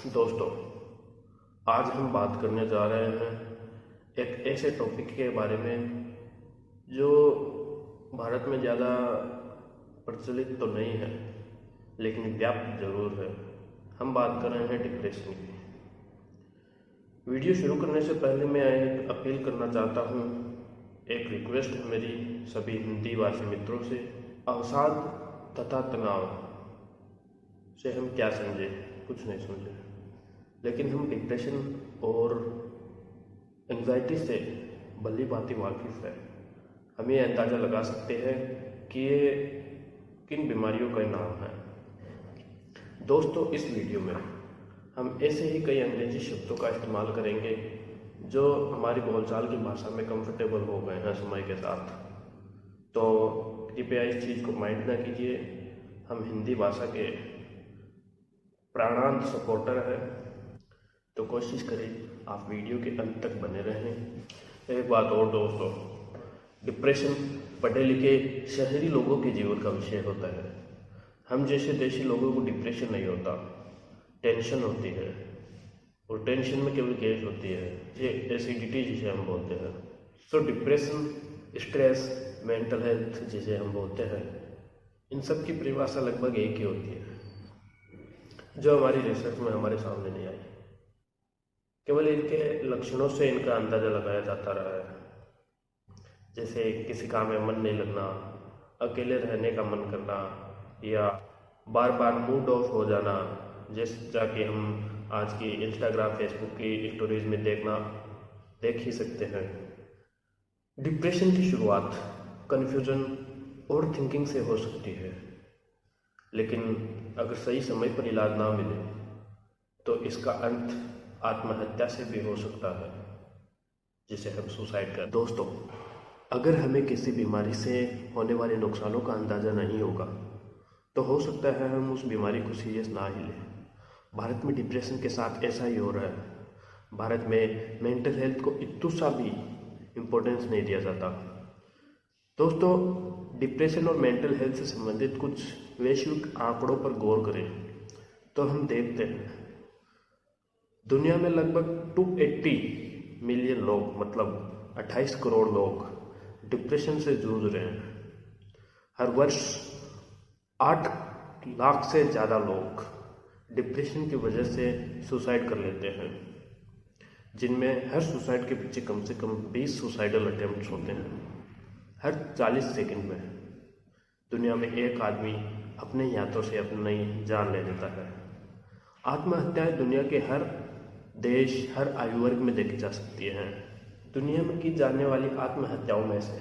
दोस्तों, आज हम बात करने जा रहे हैं एक ऐसे टॉपिक के बारे में जो भारत में ज़्यादा प्रचलित तो नहीं है, लेकिन व्याप्त ज़रूर है। हम बात कर रहे हैं डिप्रेशन की। वीडियो शुरू करने से पहले मैं एक अपील करना चाहता हूँ। एक रिक्वेस्ट है मेरी सभी हिंदी भाषी मित्रों से। अवसाद तथा तनाव से हम क्या समझे? कुछ नहीं समझे, लेकिन हम डिप्रेशन और एंजाइटी से भली भांति वाकिफ है। हम ये अंदाज़ा लगा सकते हैं कि ये किन बीमारियों का नाम है। दोस्तों, इस वीडियो में हम ऐसे ही कई अंग्रेजी शब्दों का इस्तेमाल करेंगे जो हमारी बोलचाल की भाषा में कंफर्टेबल हो गए हैं समय के साथ। तो कृपया इस चीज़ को माइंड ना कीजिए। हम हिंदी भाषा के प्राणांत सपोर्टर हैं, तो कोशिश करें आप वीडियो के अंत तक बने रहें। एक बात और दोस्तों, डिप्रेशन पढ़े लिखे शहरी लोगों के जीवन का विषय होता है। हम जैसे देशी लोगों को डिप्रेशन नहीं होता, टेंशन होती है। और टेंशन में केवल गैस होती है, ये एसिडिटी जिसे हम बोलते हैं। सो डिप्रेशन, स्ट्रेस, मेंटल हेल्थ जिसे हम बोलते हैं, इन सब की परिभाषा लगभग एक ही होती है, जो हमारी रिसर्च में हमारे सामने नहीं आई। केवल इनके लक्षणों से इनका अंदाज़ा लगाया जाता रहा है, जैसे किसी काम में मन नहीं लगना, अकेले रहने का मन करना, या बार बार मूड ऑफ हो जाना, जैसा कि हम आज की इंस्टाग्राम फेसबुक की स्टोरीज में देख ही सकते हैं। डिप्रेशन की शुरुआत कन्फ्यूजन और थिंकिंग से हो सकती है, लेकिन अगर सही समय पर इलाज ना मिले तो इसका अंत आत्महत्या से भी हो सकता है, जिसे हम सुसाइड कर। दोस्तों, अगर हमें किसी बीमारी से होने वाले नुकसानों का अंदाज़ा नहीं होगा तो हो सकता है हम उस बीमारी को सीरियस ना ही लें। भारत में डिप्रेशन के साथ ऐसा ही हो रहा है। भारत में मेंटल हेल्थ को इतना सा भी इम्पोर्टेंस नहीं दिया जाता। दोस्तों, डिप्रेशन और मेंटल हेल्थ से संबंधित कुछ वैश्विक आंकड़ों पर गौर करें तो हम देखते हैं दुनिया में लगभग 280 मिलियन लोग, मतलब 28 करोड़ लोग डिप्रेशन से जूझ रहे हैं। हर वर्ष 8 लाख से ज़्यादा लोग डिप्रेशन की वजह से सुसाइड कर लेते हैं, जिनमें हर सुसाइड के पीछे कम से कम 20 सुसाइडल अटेम्प्ट्स होते हैं। हर 40 सेकंड में दुनिया में एक आदमी अपने ही हाथों से अपनी जान ले लेता है। आत्महत्याएं दुनिया के हर देश, हर आयु वर्ग में देखी जा सकती हैं। दुनिया में की जाने वाली आत्महत्याओं में से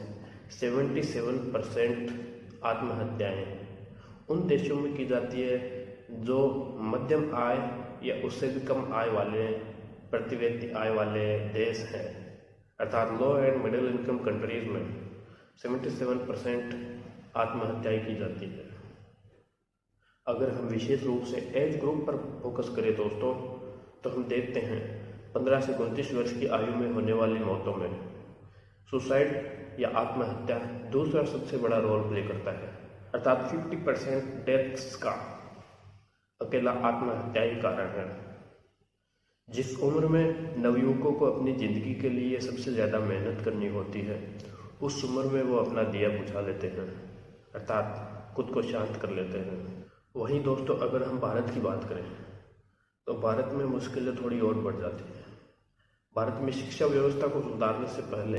77% आत्महत्याएं उन देशों में की जाती है जो मध्यम आय या उससे भी कम आय वाले, प्रति व्यक्ति आय वाले देश हैं। अर्थात लो एंड मिडिल इनकम कंट्रीज में 77% आत्महत्याएं की जाती है। अगर हम विशेष रूप से एज ग्रुप पर फोकस करें दोस्तों, तो हम देखते हैं 15 से 29 वर्ष की आयु में होने वाली मौतों में सुसाइड या आत्महत्या दूसरा सबसे बड़ा रोल प्ले करता है। अर्थात 50% डेथ्स का अकेला आत्महत्या ही कारण है। जिस उम्र में नवयुवकों को अपनी ज़िंदगी के लिए सबसे ज़्यादा मेहनत करनी होती है, उस उम्र में वो अपना दिया बुझा लेते हैं, अर्थात खुद को शांत कर लेते हैं। वहीं दोस्तों, अगर हम भारत की बात करें तो भारत में मुश्किलें थोड़ी और बढ़ जाती हैं। भारत में शिक्षा व्यवस्था को सुधारने से पहले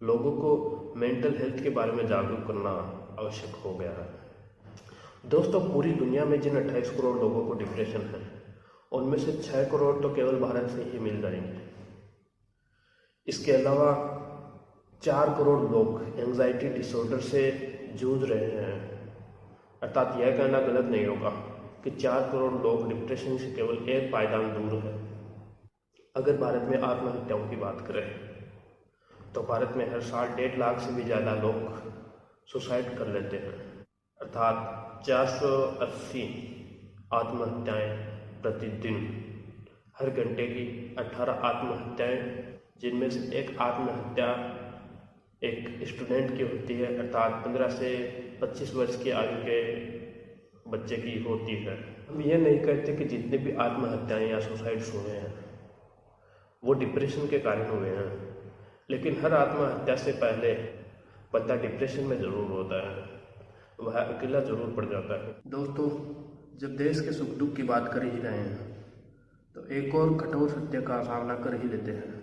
लोगों को मेंटल हेल्थ के बारे में जागरूक करना आवश्यक हो गया है। दोस्तों, पूरी दुनिया में जिन 28 करोड़ लोगों को डिप्रेशन है, उनमें से 6 करोड़ तो केवल भारत से ही मिल जाएंगे। इसके अलावा 4 करोड़ लोग एंजाइटी डिसऑर्डर से जूझ रहे हैं। अर्थात यह कहना गलत नहीं होगा कि 4 करोड़ लोग डिप्रेशन से केवल एक पायदान दूर है। अगर भारत में आत्महत्याओं की बात करें तो भारत में हर साल 1.5 लाख से भी ज़्यादा लोग सुसाइड कर लेते हैं। अर्थात 480 आत्महत्याएं प्रतिदिन। हर घंटे की 18 आत्महत्याएं, जिनमें से एक आत्महत्या एक स्टूडेंट की होती है, अर्थात 15 से 25 वर्ष की आयु के बच्चे की होती है। हम ये नहीं कहते कि जितने भी आत्महत्याएं या सुसाइड्स हुए हैं वो डिप्रेशन के कारण हुए हैं, लेकिन हर आत्महत्या से पहले बंदा डिप्रेशन में ज़रूर होता है, वह अकेला ज़रूर पड़ जाता है। दोस्तों, जब देश के सुख दुख की बात कर ही रहे हैं तो एक और कठोर सत्य का सामना कर ही लेते हैं।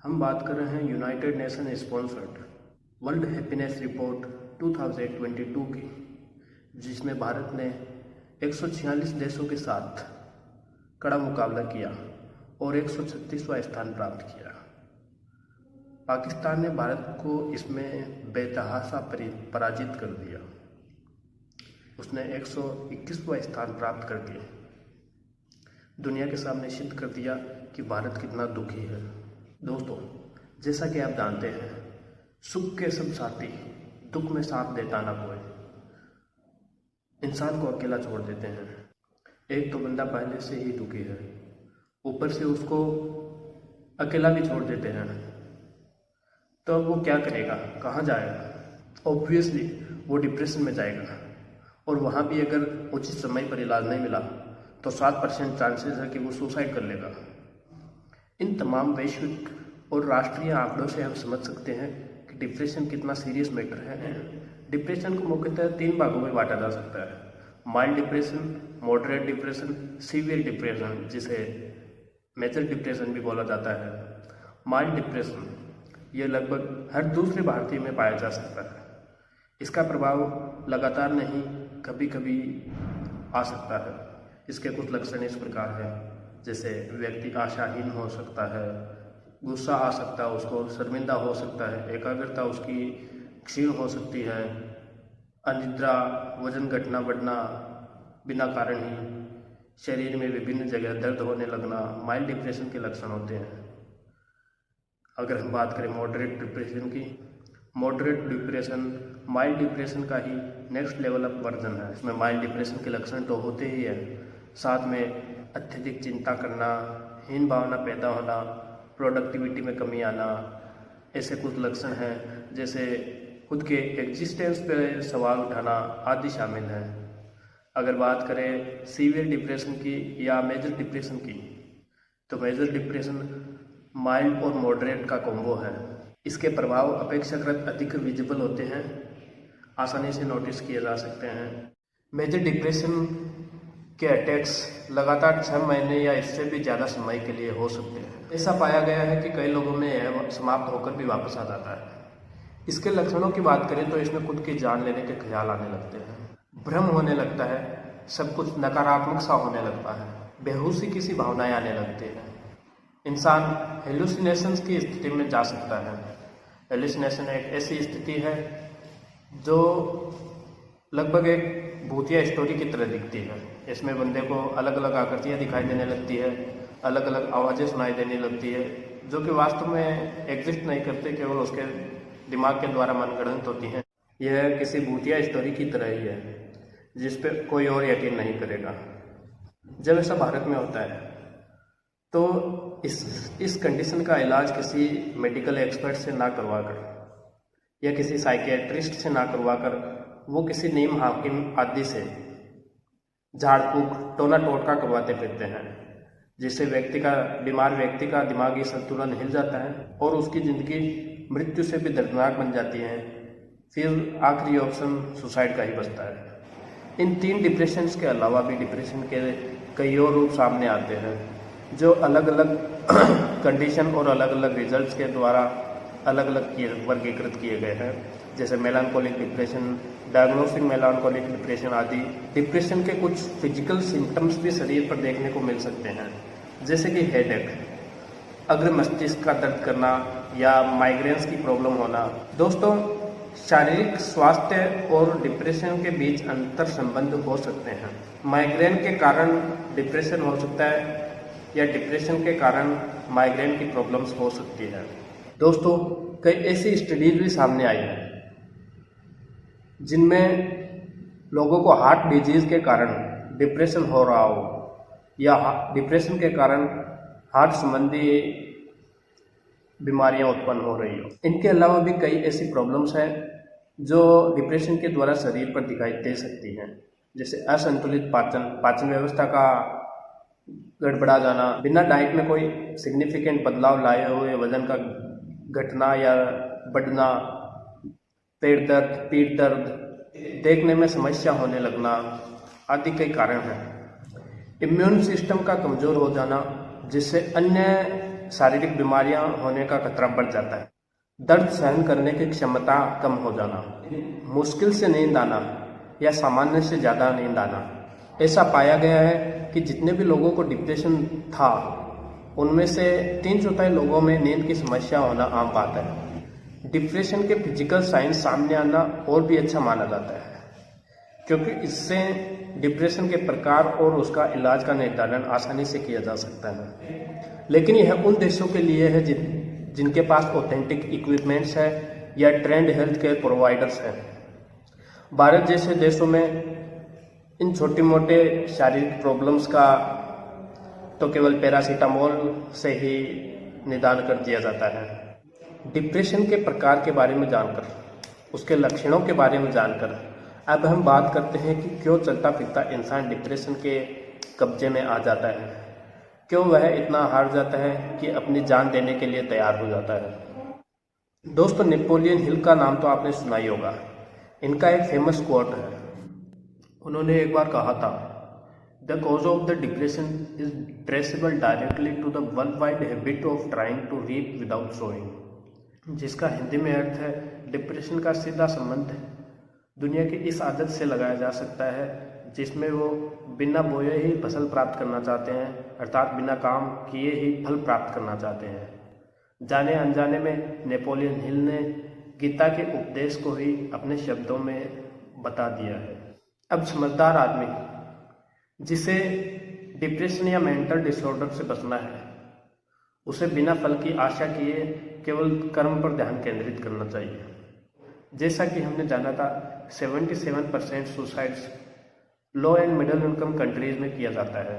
हम बात कर रहे हैं United nation sponsored world happiness report 2022 की, जिसमें भारत ने 146 देशों के साथ कड़ा मुकाबला किया और 136वां स्थान प्राप्त किया। पाकिस्तान ने भारत को इसमें बेतहाशा पराजित कर दिया। उसने 121वां स्थान प्राप्त करके दुनिया के सामने सिद्ध कर दिया कि भारत कितना दुखी है। दोस्तों, जैसा कि आप जानते हैं, सुख के सब साथी दुख में साथ देता ना कोई, इंसान को अकेला छोड़ देते हैं। एक तो बंदा पहले से ही दुखी है, ऊपर से उसको अकेला भी छोड़ देते हैं, तो वो क्या करेगा, कहाँ जाएगा? ऑब्वियसली वो डिप्रेशन में जाएगा, और वहाँ भी अगर उचित समय पर इलाज नहीं मिला तो 7% चांसेस है कि वो सुसाइड कर लेगा। इन तमाम वैश्विक और राष्ट्रीय आंकड़ों से हम समझ सकते हैं कि डिप्रेशन कितना सीरियस मैटर है। डिप्रेशन को मुख्यतः 3 भागों में बांटा जा सकता है: mild depression, moderate depression, severe depression, जिसे मेजर डिप्रेशन भी बोला जाता है। माइल्ड डिप्रेशन ये लगभग हर दूसरे भारतीय में पाया जा सकता है। इसका प्रभाव लगातार नहीं, कभी कभी आ सकता है। इसके कुछ लक्षण इस प्रकार हैं, जैसे व्यक्ति आशाहीन हो सकता है, गुस्सा आ सकता है उसको, शर्मिंदा हो सकता है, एकाग्रता उसकी क्षीण हो सकती है, अनिद्रा, वजन घटना बढ़ना बिना कारण ही, शरीर में विभिन्न जगह दर्द होने लगना माइल्ड डिप्रेशन के लक्षण होते हैं। अगर हम बात करें मॉडरेट डिप्रेशन की, मॉडरेट डिप्रेशन माइल्ड डिप्रेशन का ही नेक्स्ट लेवल अप वर्जन है। इसमें माइल्ड डिप्रेशन के लक्षण तो होते ही हैं, साथ में अत्यधिक चिंता करना, हीन भावना पैदा होना, प्रोडक्टिविटी में कमी आना, ऐसे कुछ लक्षण हैं जैसे खुद के एग्जिस्टेंस पे सवाल उठाना आदि शामिल हैं। अगर बात करें सीवियर डिप्रेशन की या मेजर डिप्रेशन की, तो मेजर डिप्रेशन माइल्ड और मॉडरेट का कॉम्बो है। इसके प्रभाव अपेक्षाकृत अधिक विजिबल होते हैं, आसानी से नोटिस किए जा सकते हैं। मेजर डिप्रेशन के अटैक्स लगातार 6 महीने या इससे भी ज़्यादा समय के लिए हो सकते हैं। ऐसा पाया गया है कि कई लोगों में यह समाप्त होकर भी वापस आ जाता है। इसके लक्षणों की बात करें तो इसमें खुद की जान लेने के ख्याल आने लगते हैं, भ्रम होने लगता है, सब कुछ नकारात्मक सा होने लगता है, बेहोशी की सी भावनाएं आने लगती हैं। इंसान हेलुसिनेशंस की स्थिति में जा सकता है। हेलुसिनेशन एक ऐसी स्थिति है जो लगभग एक भूतिया स्टोरी की तरह दिखती है। इसमें बंदे को अलग अलग आकृतियाँ दिखाई देने लगती है, अलग अलग आवाज़ें सुनाई देने लगती है, जो कि वास्तव में एग्जिस्ट नहीं करते, केवल उसके दिमाग के द्वारा मनगढ़ंत होती हैं। यह किसी भूतिया स्टोरी की तरह ही है, जिस पे कोई और यकीन नहीं करेगा। जब ऐसा भारत में होता है तो इस कंडीशन का इलाज किसी मेडिकल एक्सपर्ट से ना करवाकर या किसी साइकियाट्रिस्ट से ना करवाकर वो किसी नीम हाकिम आदि से झाड़ फूक टोना टोटका करवाते फिरते हैं, जिससे बीमार व्यक्ति का दिमागी संतुलन हिल जाता है और उसकी ज़िंदगी मृत्यु से भी दर्दनाक बन जाती है। फिर आखिरी ऑप्शन सुसाइड का ही बचता है। इन 3 डिप्रेशंस के अलावा भी डिप्रेशन के कई और रूप सामने आते हैं, जो अलग अलग कंडीशन और अलग अलग रिजल्ट्स के द्वारा अलग अलग वर्गीकृत किए गए हैं, जैसे मेलानकोलिक डिप्रेशन, डायग्नोस्टिक मेलानकोलिक डिप्रेशन आदि। डिप्रेशन के कुछ फिजिकल सिम्टम्स भी शरीर पर देखने को मिल सकते हैं, जैसे कि हेडेक, अग्र मस्तिष्क का दर्द करना या माइग्रेन्स की प्रॉब्लम होना। दोस्तों, शारीरिक स्वास्थ्य और डिप्रेशन के बीच अंतर संबंध हो सकते हैं। माइग्रेन के कारण डिप्रेशन हो सकता है या डिप्रेशन के कारण माइग्रेन की प्रॉब्लम्स हो सकती है। दोस्तों, कई ऐसी स्टडीज भी सामने आई हैं जिनमें लोगों को हार्ट डिजीज के कारण डिप्रेशन हो रहा हो या डिप्रेशन के कारण हार्ट संबंधी बीमारियां उत्पन्न हो रही हो। इनके अलावा भी कई ऐसी प्रॉब्लम्स हैं जो डिप्रेशन के द्वारा शरीर पर दिखाई दे सकती हैं। जैसे असंतुलित पाचन व्यवस्था का गड़बड़ा जाना, बिना डाइट में कोई सिग्निफिकेंट बदलाव लाए हुए वजन का घटना या बढ़ना, पेट दर्द, पीठ दर्द, देखने में समस्या होने लगना आदि कई कारण हैं। इम्यून सिस्टम का कमजोर हो जाना, जिससे अन्य शारीरिक बीमारियां होने का खतरा बढ़ जाता है। दर्द सहन करने की क्षमता कम हो जाना, मुश्किल से नींद आना या सामान्य से ज़्यादा नींद आना। ऐसा पाया गया है कि जितने भी लोगों को डिप्रेशन था उनमें से 3/4 लोगों में नींद की समस्या होना आम बात है। डिप्रेशन के फिजिकल साइंस सामने आना और भी अच्छा माना जाता है, क्योंकि इससे डिप्रेशन के प्रकार और उसका इलाज का निर्धारण आसानी से किया जा सकता है। लेकिन यह उन देशों के लिए है जिनके पास ऑथेंटिक इक्विपमेंट्स है या ट्रेंड हेल्थ केयर प्रोवाइडर्स हैं। भारत जैसे देशों में इन छोटे मोटे शारीरिक प्रॉब्लम्स का तो केवल पैरासीटामोल से ही निदान कर दिया जाता है। डिप्रेशन के प्रकार के बारे में जानकर, उसके लक्षणों के बारे में जानकर अब हम बात करते हैं कि क्यों चलता फिरता इंसान डिप्रेशन के कब्जे में आ जाता है, क्यों वह इतना हार जाता है कि अपनी जान देने के लिए तैयार हो जाता है। दोस्तों, नेपोलियन हिल का नाम तो आपने सुना ही होगा। इनका एक फेमस कोट है। उन्होंने एक बार कहा था, the cause of the depression is traceable directly to the world wide habit of trying to reap without sowing, जिसका हिंदी में अर्थ है डिप्रेशन का सीधा संबंध दुनिया की इस आदत से लगाया जा सकता है जिसमें वो बिना बोए ही फसल प्राप्त करना चाहते हैं, अर्थात बिना काम किए ही फल प्राप्त करना चाहते हैं। जाने अनजाने में नेपोलियन हिल ने गीता के उपदेश को ही अपने शब्दों में बता दिया है। अब समझदार आदमी जिसे डिप्रेशन या मेंटल डिसऑर्डर से बचना है, उसे बिना फल की आशा किए केवल कर्म पर ध्यान केंद्रित करना चाहिए। जैसा कि हमने जाना था, 77% suicides low and middle income countries में किया जाता है,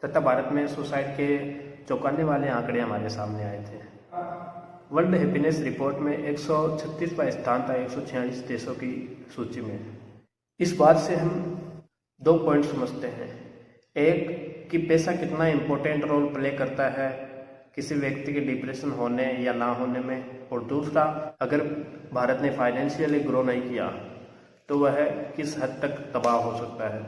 तथा भारत में सुसाइड के चौंकाने वाले आंकड़े हमारे सामने आए थे। वर्ल्ड हैप्पीनेस रिपोर्ट में 136वां स्थान था 146 देशों की सूची में। इस बात से हम 2 पॉइंट समझते हैं। एक कि पैसा कितना इम्पोर्टेंट रोल प्ले करता है किसी व्यक्ति के डिप्रेशन होने या ना होने में, और दूसरा, अगर भारत ने फाइनेंशियली ग्रो नहीं किया तो वह किस हद तक तबाह हो सकता है।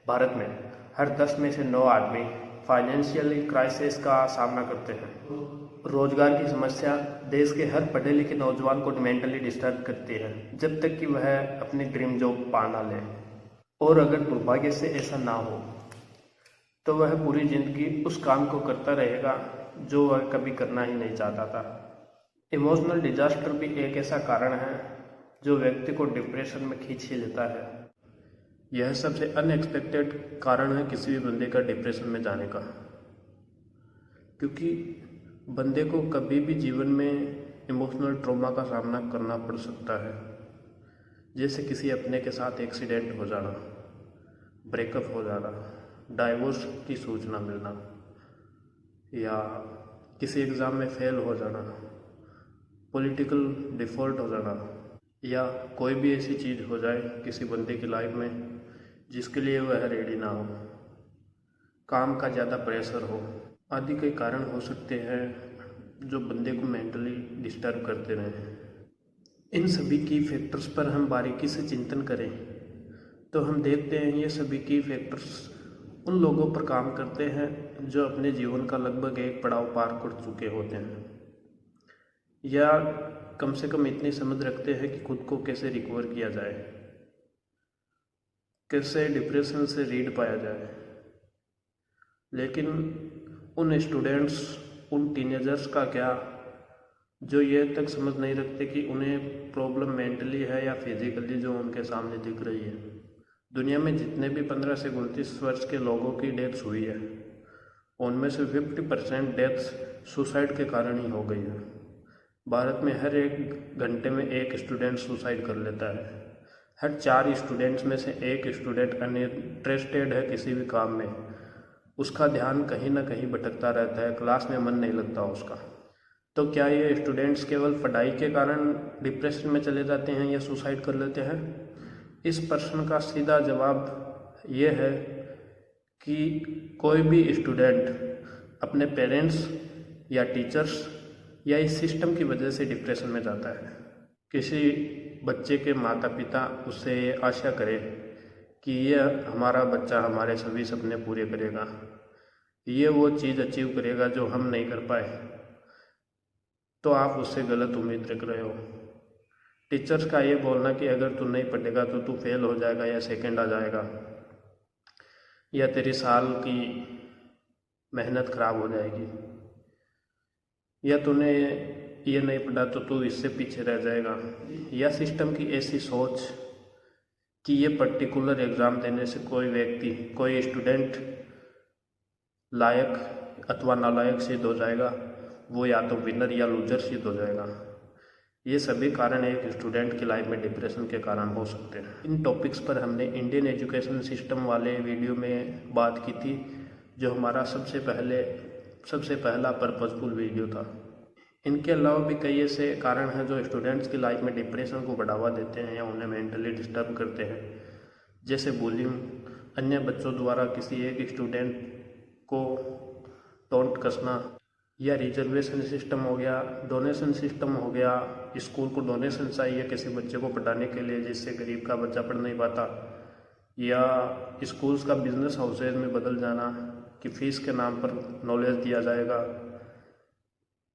भारत में हर 10 में से 9 आदमी फाइनेंशियली क्राइसिस का सामना करते हैं। रोजगार की समस्या देश के हर पढ़े लिखे नौजवान को मेंटली डिस्टर्ब करती है जब तक कि वह अपनी ड्रीम जॉब पा ना ले, और अगर दुर्भाग्य से ऐसा ना हो तो वह पूरी जिंदगी उस काम को करता रहेगा जो वह कभी करना ही नहीं चाहता था। इमोशनल डिजास्टर भी एक ऐसा कारण है जो व्यक्ति को डिप्रेशन में खींच ही लेता है। यह सबसे अनएक्सपेक्टेड कारण है किसी भी बंदे का डिप्रेशन में जाने का, क्योंकि बंदे को कभी भी जीवन में इमोशनल ट्रॉमा का सामना करना पड़ सकता है। जैसे किसी अपने के साथ एक्सीडेंट हो जाना, ब्रेकअप हो जाना, डाइवोर्स की सूचना मिलना, या किसी एग्ज़ाम में फेल हो जाना, पॉलिटिकल डिफ़ॉल्ट हो जाना, या कोई भी ऐसी चीज़ हो जाए किसी बंदे की लाइफ में जिसके लिए वह रेडी ना हो, काम का ज़्यादा प्रेशर हो, आदि कई कारण हो सकते हैं जो बंदे को मेंटली डिस्टर्ब करते रहें। इन सभी की फैक्टर्स पर हम बारीकी से चिंतन करें तो हम देखते हैं ये सभी की फैक्टर्स उन लोगों पर काम करते हैं जो अपने जीवन का लगभग एक पड़ाव पार कर चुके होते हैं, या कम से कम इतनी समझ रखते हैं कि खुद को कैसे रिकवर किया जाए, कैसे डिप्रेशन से रीड पाया जाए। लेकिन उन स्टूडेंट्स, उन टीनेजर्स का क्या जो ये तक समझ नहीं रखते कि उन्हें प्रॉब्लम मेंटली है या फिजिकली जो उनके सामने दिख रही है। दुनिया में जितने भी 15 से 29 वर्ष के लोगों की डेथ्स हुई है, उनमें से 50% डेथ्स सुसाइड के कारण ही हो गई है। भारत में हर 1 घंटे में 1 स्टूडेंट सुसाइड कर लेता है। हर 4 स्टूडेंट्स में से 1 स्टूडेंट अनइंटरेस्टेड है किसी भी काम में, उसका ध्यान कहीं ना कहीं भटकता रहता है, क्लास में मन नहीं लगता उसका। तो क्या ये स्टूडेंट्स केवल पढ़ाई के कारण डिप्रेशन में चले जाते हैं या सुसाइड कर लेते हैं? इस प्रश्न का सीधा जवाब ये है कि कोई भी स्टूडेंट अपने पेरेंट्स या टीचर्स या इस सिस्टम की वजह से डिप्रेशन में जाता है। किसी बच्चे के माता पिता उससे आशा करें कि ये हमारा बच्चा हमारे सभी सपने पूरे करेगा, ये वो चीज़ अचीव करेगा जो हम नहीं कर पाए, तो आप उससे गलत उम्मीद रख रहे हो। टीचर्स का ये बोलना कि अगर तू नहीं पढ़ेगा तो तू फेल हो जाएगा या सेकंड आ जाएगा या तेरी साल की मेहनत खराब हो जाएगी या तूने ये नहीं पढ़ा तो तू इससे पीछे रह जाएगा, या सिस्टम की ऐसी सोच कि ये पर्टिकुलर एग्ज़ाम देने से कोई व्यक्ति कोई स्टूडेंट लायक अथवा नालायक सिद्ध हो जाएगा, वो या तो विनर या लूजर सिद्ध हो जाएगा। ये सभी कारण एक स्टूडेंट की लाइफ में डिप्रेशन के कारण हो सकते हैं। इन टॉपिक्स पर हमने इंडियन एजुकेशन सिस्टम वाले वीडियो में बात की थी, जो हमारा सबसे पहला पर्पजफुल वीडियो था। इनके अलावा भी कई ऐसे कारण हैं जो स्टूडेंट्स की लाइफ में डिप्रेशन को बढ़ावा देते हैं या उन्हें मेंटली डिस्टर्ब करते हैं, जैसे बुलिंग, अन्य बच्चों द्वारा किसी एक स्टूडेंट को टोंट कसना, या रिजर्वेशन सिस्टम हो गया, डोनेशन सिस्टम हो गया, स्कूल को डोनेशन चाहिए किसी बच्चे को पढ़ाने के लिए जिससे गरीब का बच्चा पढ़ नहीं पाता, या स्कूल्स का बिजनेस हाउसेज में बदल जाना कि फ़ीस के नाम पर नॉलेज दिया जाएगा।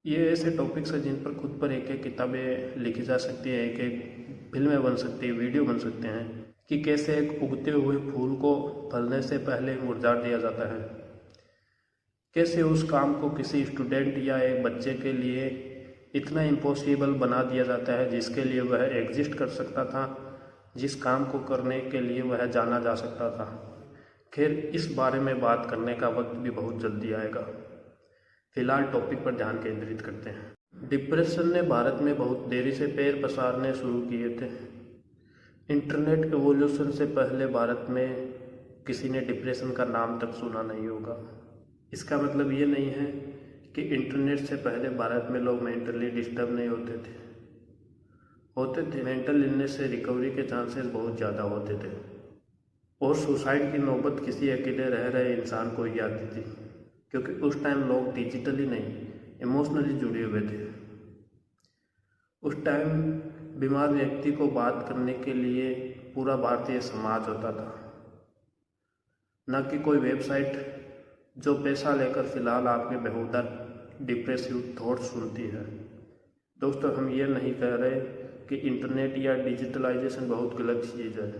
ये ऐसे टॉपिक्स हैं जिन पर खुद पर एक एक किताबें लिखी जा सकती है, एक एक फिल्में बन सकती है, वीडियो बन सकते हैं कि कैसे एक उगते हुए फूल को फलने से पहले मुरझा दिया जाता है, कैसे उस काम को किसी स्टूडेंट या एक बच्चे के लिए इतना इम्पॉसिबल बना दिया जाता है जिसके लिए वह एग्जिस्ट कर सकता था, जिस काम को करने के लिए वह जाना जा सकता था। खैर, इस बारे में बात करने का वक्त भी बहुत जल्दी आएगा। फिलहाल टॉपिक पर ध्यान केंद्रित करते हैं। डिप्रेशन ने भारत में बहुत देरी से पैर पसारने शुरू किए थे। इंटरनेट एवोल्यूशन से पहले भारत में किसी ने डिप्रेशन का नाम तक सुना नहीं होगा। इसका मतलब ये नहीं है कि इंटरनेट से पहले भारत में लोग मेंटली डिस्टर्ब नहीं होते थे। मेंटल इलनेस से रिकवरी के चांसेस बहुत ज़्यादा होते थे और सुसाइड की नौबत किसी अकेले रह रहे इंसान को ही आती थी, क्योंकि उस टाइम लोग डिजिटली नहीं इमोशनली जुड़े हुए थे। उस टाइम बीमार व्यक्ति को बात करने के लिए पूरा भारतीय समाज होता था, न कि कोई वेबसाइट जो पैसा लेकर फिलहाल आपके बेहुदा डिप्रेसिव थॉट्स सुनती है। दोस्तों, हम ये नहीं कह रहे कि इंटरनेट या डिजिटलाइजेशन बहुत गलत चीज़ है,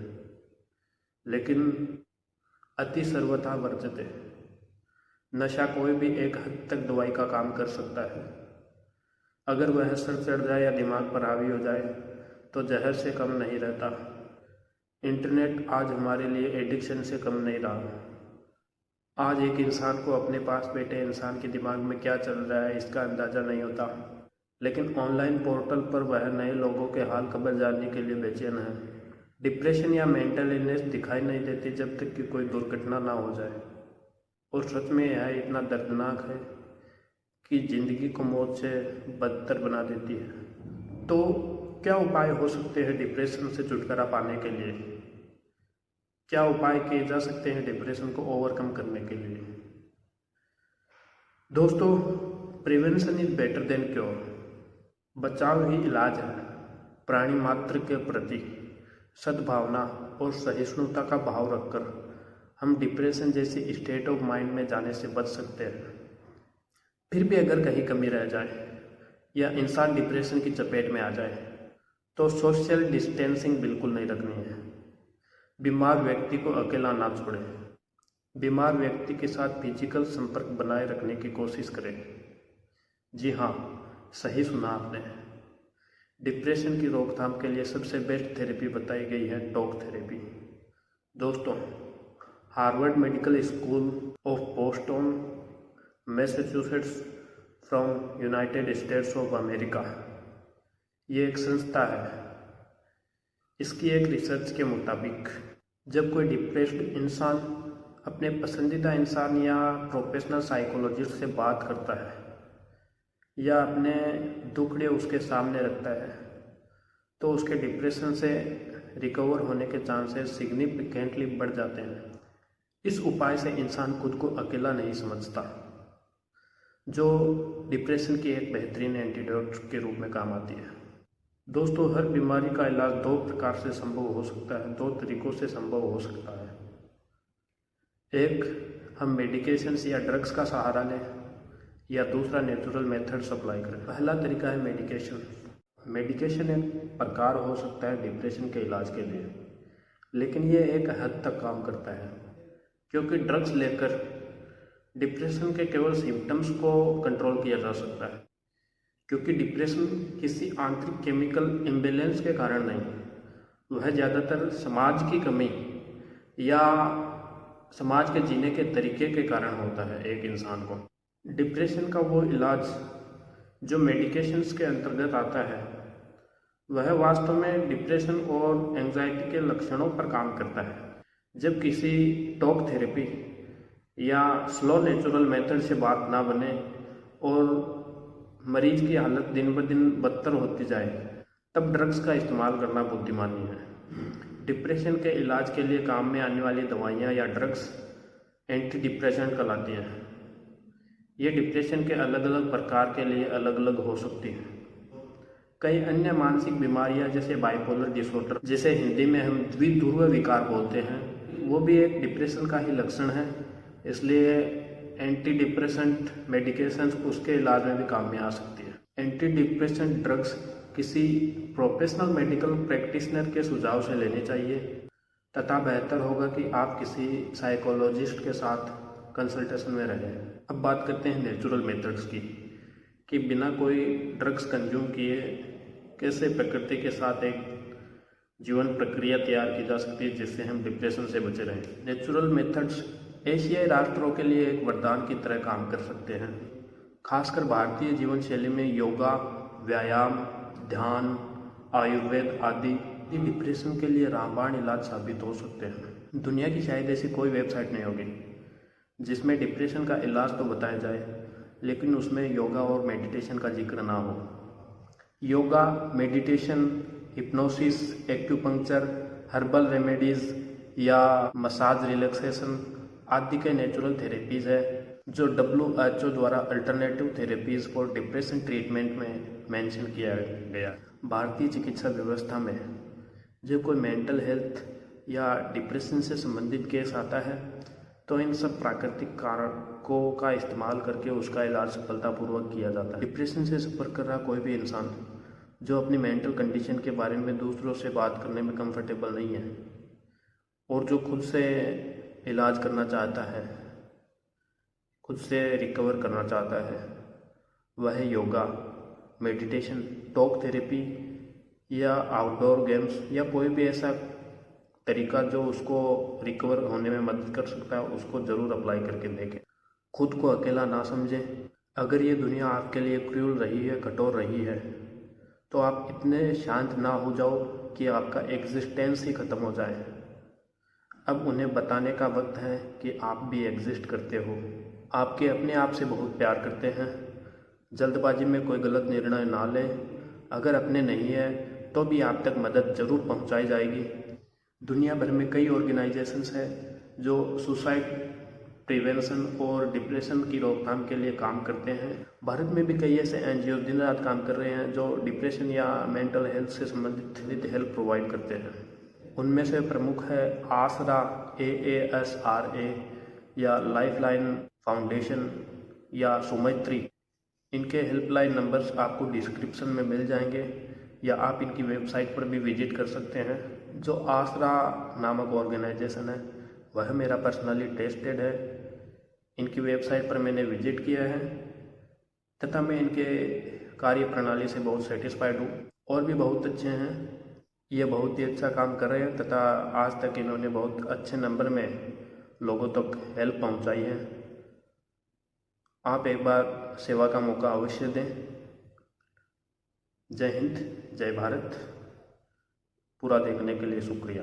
लेकिन अति सर्वथा वर्जते। नशा कोई भी एक हद तक दवाई का काम कर सकता है। अगर वह सर चढ़ जाए या दिमाग पर हावी हो जाए तो जहर से कम नहीं रहता। इंटरनेट आज हमारे लिए एडिक्शन से कम नहीं रहा। आज एक इंसान को अपने पास बैठे इंसान के दिमाग में क्या चल रहा है इसका अंदाज़ा नहीं होता, लेकिन ऑनलाइन पोर्टल पर वह नए लोगों के हाल खबर जानने के लिए बेचैन है। डिप्रेशन या मेंटल इलनेस दिखाई नहीं देती जब तक कि कोई दुर्घटना ना हो जाए, और सच में यह इतना दर्दनाक है कि ज़िंदगी को मौत से बदतर बना देती है। तो क्या उपाय हो सकते हैं डिप्रेशन से छुटकारा पाने के लिए? क्या उपाय किए जा सकते हैं डिप्रेशन को ओवरकम करने के लिए? दोस्तों, prevention is better than cure. बचाव ही इलाज है। प्राणी मात्र के प्रति सद्भावना और सहिष्णुता का भाव रखकर हम डिप्रेशन जैसी स्टेट ऑफ माइंड में जाने से बच सकते हैं। फिर भी अगर कहीं कमी रह जाए या इंसान डिप्रेशन की चपेट में आ जाए तो सोशल डिस्टेंसिंग बिल्कुल नहीं रखनी है। बीमार व्यक्ति को अकेला ना छोड़ें। बीमार व्यक्ति के साथ फिजिकल संपर्क बनाए रखने की कोशिश करें। जी हाँ, सही सुना आपने। डिप्रेशन की रोकथाम के लिए सबसे बेस्ट थेरेपी बताई गई है टॉक थेरेपी। दोस्तों, Harvard medical school of Boston, Massachusetts from United states of America, ये एक संस्था है। इसकी एक रिसर्च के मुताबिक जब कोई डिप्रेस्ड इंसान अपने पसंदीदा इंसान या प्रोफेशनल साइकोलॉजिस्ट से बात करता है या अपने दुखड़े उसके सामने रखता है तो उसके डिप्रेशन से रिकवर होने के चांसेस सिग्निफिकेंटली बढ़ जाते हैं। इस उपाय से इंसान खुद को अकेला नहीं समझता, जो डिप्रेशन की एक बेहतरीन एंटीडोट के रूप में काम आती है। दोस्तों, हर बीमारी का इलाज दो प्रकार से संभव हो सकता है, दो तरीकों से संभव हो सकता है। एक, हम मेडिकेशंस या ड्रग्स का सहारा लें, या दूसरा नेचुरल मेथड्स अप्लाई करें। पहला तरीका है मेडिकेशन। मेडिकेशन एक प्रकार हो सकता है डिप्रेशन के इलाज के लिए, लेकिन ये एक हद तक काम करता है, क्योंकि ड्रग्स लेकर डिप्रेशन के केवल सिम्टम्स को कंट्रोल किया जा सकता है। क्योंकि डिप्रेशन किसी आंतरिक केमिकल इम्बैलेंस के कारण नहीं, वह ज़्यादातर समाज की कमी या समाज के जीने के तरीके के कारण होता है। एक इंसान को डिप्रेशन का वो इलाज जो मेडिकेशंस के अंतर्गत आता है, वह वास्तव में डिप्रेशन और एंजाइटी के लक्षणों पर काम करता है। जब किसी टॉक थेरेपी या स्लो नेचुरल मेथड से बात ना बने और मरीज की हालत दिन ब दिन बदतर होती जाए, तब ड्रग्स का इस्तेमाल करना बुद्धिमानी है। डिप्रेशन के इलाज के लिए काम में आने वाली दवाइयाँ या ड्रग्स एंटी डिप्रेसेंट कहलाती हैं। ये डिप्रेशन के अलग अलग प्रकार के लिए अलग अलग हो सकती हैं। कई अन्य मानसिक बीमारियां जैसे बाइपोलर डिसऑर्डर, जिसे हिंदी में हम द्विध्रुव विकार बोलते हैं, वो भी एक डिप्रेशन का ही लक्षण है। इसलिए एंटी डिप्रेसेंट मेडिकेशंस उसके इलाज में भी काम में आ सकती है। एंटी डिप्रेसेंट ड्रग्स किसी प्रोफेशनल मेडिकल प्रैक्टिशनर के सुझाव से लेने चाहिए, तथा बेहतर होगा कि आप किसी साइकोलॉजिस्ट के साथ कंसल्टेशन में रहें। अब बात करते हैं नेचुरल मेथड्स की, कि बिना कोई ड्रग्स कंज्यूम किए कैसे प्रकृति के साथ एक जीवन प्रक्रिया तैयार की जा सकती है जिससे हम डिप्रेशन से बचे रहें। नेचुरल मेथड्स एशियाई राष्ट्रों के लिए एक वरदान की तरह काम कर सकते हैं। खासकर भारतीय जीवन शैली में योगा, व्यायाम, ध्यान, आयुर्वेद आदि डिप्रेशन के लिए रामबाण इलाज साबित हो सकते हैं। दुनिया की शायद ऐसी कोई वेबसाइट नहीं होगी जिसमें डिप्रेशन का इलाज तो बताया जाए, लेकिन उसमें योगा और मेडिटेशन का जिक्र ना हो। Yoga, meditation, hypnosis, acupuncture, herbal remedies या मसाज, रिलैक्सेशन आदि के नेचुरल थेरेपीज़ है जो WHO द्वारा alternative therapies for depression treatment में मेंशन किया गया। भारतीय चिकित्सा व्यवस्था में जब कोई मेंटल हेल्थ या डिप्रेशन से संबंधित केस आता है, तो इन सब प्राकृतिक कारकों का इस्तेमाल करके उसका इलाज सफलतापूर्वक किया जाता है। डिप्रेशन से सफ़र कर रहा कोई भी इंसान जो अपनी मेंटल कंडीशन के बारे में दूसरों से बात करने में कंफर्टेबल नहीं है और जो खुद से इलाज करना चाहता है, खुद से रिकवर करना चाहता है, वह योगा, मेडिटेशन, टॉक थेरेपी या आउटडोर गेम्स या कोई भी ऐसा तरीका जो उसको रिकवर होने में मदद कर सकता है, उसको ज़रूर अप्लाई करके देखें। खुद को अकेला ना समझें। अगर ये दुनिया आपके लिए क्रूर रही है, कठोर रही है, तो आप इतने शांत ना हो जाओ कि आपका एग्जिस्टेंस ही ख़त्म हो जाए। अब उन्हें बताने का वक्त है कि आप भी एग्जिस्ट करते हो, आपके अपने आप से बहुत प्यार करते हैं। जल्दबाजी में कोई गलत निर्णय ना लें। अगर अपने नहीं है तो भी आप तक मदद ज़रूर पहुंचाई जाएगी। दुनिया भर में कई ऑर्गेनाइजेशंस हैं जो सुसाइड प्रिवेंशन और डिप्रेशन की रोकथाम के लिए काम करते हैं। भारत में भी कई ऐसे NGO दिन रात काम कर रहे हैं जो डिप्रेशन या मेंटल हेल्थ से संबंधित हेल्प प्रोवाइड करते हैं। उनमें से प्रमुख है आसरा, AASRA या लाइफलाइन फाउंडेशन या सुमैत्री। इनके हेल्पलाइन नंबर्स आपको डिस्क्रिप्शन में मिल जाएंगे या आप इनकी वेबसाइट पर भी विजिट कर सकते हैं। जो आसरा नामक ऑर्गेनाइजेशन है वह मेरा पर्सनली टेस्टेड है। इनकी वेबसाइट पर मैंने विजिट किया है तथा मैं इनके कार्य प्रणाली से बहुत सेटिस्फाइड हूँ। और भी बहुत अच्छे हैं, ये बहुत ही अच्छा काम कर रहे हैं तथा आज तक इन्होंने बहुत अच्छे नंबर में लोगों तक हेल्प पहुँचाई है। आप एक बार सेवा का मौका अवश्य दें। जय हिंद, जय भारत। पूरा देखने के लिए शुक्रिया।